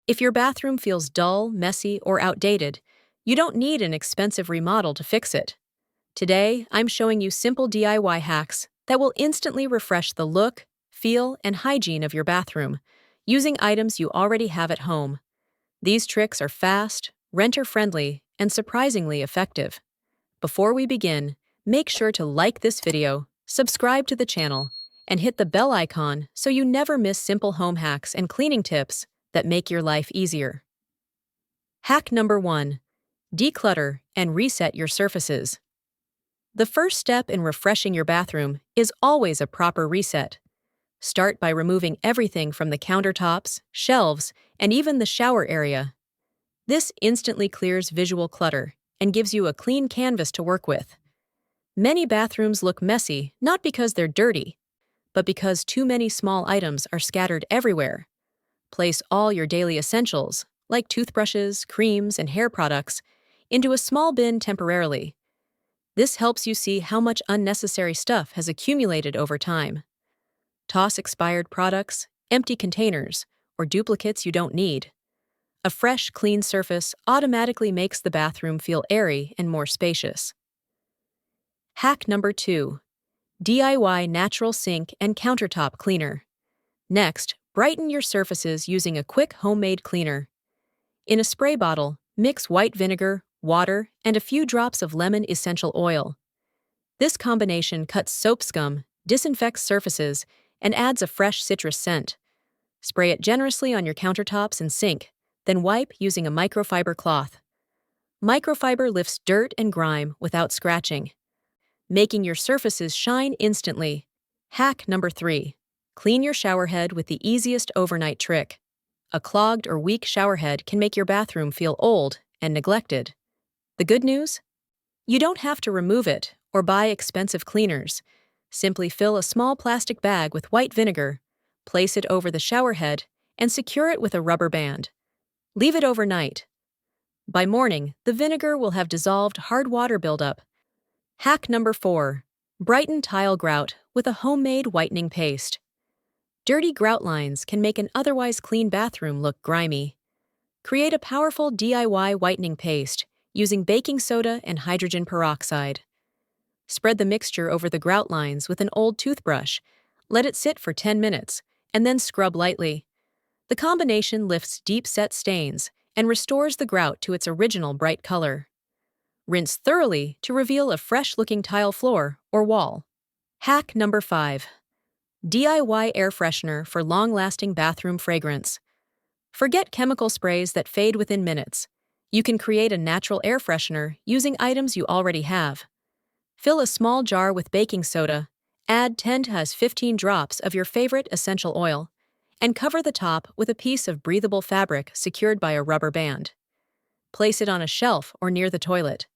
If your bathroom feels dull, messy, or outdated, you don't need an expensive remodel to fix it. Today, I'm showing you simple DIY hacks that will instantly refresh the look, feel, and hygiene of your bathroom, using items you already have at home. These tricks are fast, renter-friendly, and surprisingly effective. Before we begin, make sure to like this video, subscribe to the channel, and hit the bell icon so you never miss simple home hacks and cleaning tips that make your life easier. Hack number 1. Declutter and reset your surfaces. The first step in refreshing your bathroom is always a proper reset. Start by removing everything from the countertops, shelves, and even the shower area. This instantly clears visual clutter and gives you a clean canvas to work with. Many bathrooms look messy not because they're dirty, but because too many small items are scattered everywhere. Place all your daily essentials, like toothbrushes, creams, and hair products, into a small bin temporarily. This helps you see how much unnecessary stuff has accumulated over time. Toss expired products, empty containers, or duplicates you don't need. A fresh, clean surface automatically makes the bathroom feel airy and more spacious. Hack number 2. DIY natural sink and countertop cleaner. Next, brighten your surfaces using a quick homemade cleaner. In a spray bottle, mix white vinegar, water, and a few drops of lemon essential oil. This combination cuts soap scum, disinfects surfaces, and adds a fresh citrus scent. Spray it generously on your countertops and sink, then wipe using a microfiber cloth. Microfiber lifts dirt and grime without scratching, making your surfaces shine instantly. Hack number 3. Clean your shower head with the easiest overnight trick. A clogged or weak shower head can make your bathroom feel old and neglected. The good news? You don't have to remove it or buy expensive cleaners. Simply fill a small plastic bag with white vinegar, place it over the shower head, and secure it with a rubber band. Leave it overnight. By morning, the vinegar will have dissolved hard water buildup. Hack number 4. Brighten tile grout with a homemade whitening paste. Dirty grout lines can make an otherwise clean bathroom look grimy. Create a powerful DIY whitening paste using baking soda and hydrogen peroxide. Spread the mixture over the grout lines with an old toothbrush. Let it sit for 10 minutes, and then scrub lightly. The combination lifts deep-set stains and restores the grout to its original bright color. Rinse thoroughly to reveal a fresh-looking tile floor or wall. Hack number 5. DIY air freshener for long-lasting bathroom fragrance. Forget chemical sprays that fade within minutes. You can create a natural air freshener using items you already have. Fill a small jar with baking soda, add 10 to 15 drops of your favorite essential oil, and cover the top with a piece of breathable fabric secured by a rubber band. Place it on a shelf or near the toilet.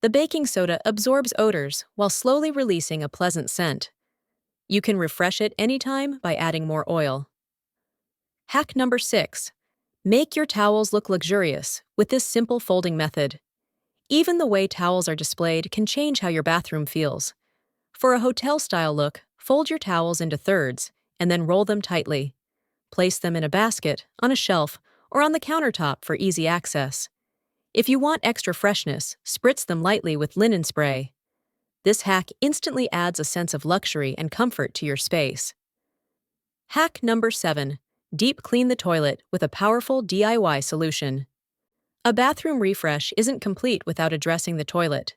The baking soda absorbs odors while slowly releasing a pleasant scent. You can refresh it anytime by adding more oil. Hack number 6. Make your towels look luxurious with this simple folding method. Even the way towels are displayed can change how your bathroom feels. For a hotel-style look, fold your towels into thirds and then roll them tightly. Place them in a basket, on a shelf, or on the countertop for easy access. If you want extra freshness, spritz them lightly with linen spray. This hack instantly adds a sense of luxury and comfort to your space. Hack number 7. Deep clean the toilet with a powerful DIY solution. A bathroom refresh isn't complete without addressing the toilet.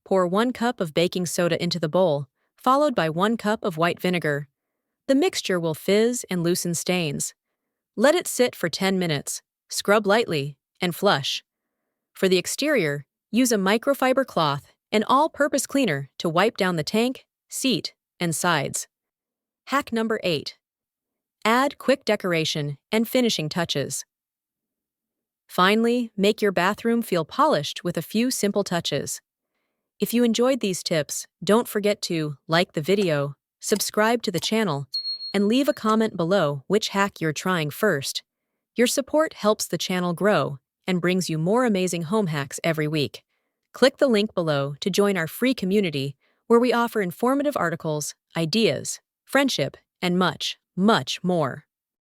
Pour 1 cup of baking soda into the bowl, followed by 1 cup of white vinegar. The mixture will fizz and loosen stains. Let it sit for 10 minutes, scrub lightly, and flush. For the exterior, use a microfiber cloth and all-purpose cleaner to wipe down the tank, seat, and sides. Hack number 8. Add quick decoration and finishing touches. Finally, make your bathroom feel polished with a few simple touches. If you enjoyed these tips, don't forget to like the video, subscribe to the channel, and leave a comment below which hack you're trying first. Your support helps the channel grow and brings you more amazing home hacks every week. Click the link below to join our free community where we offer informative articles, ideas, friendship, and much, much more.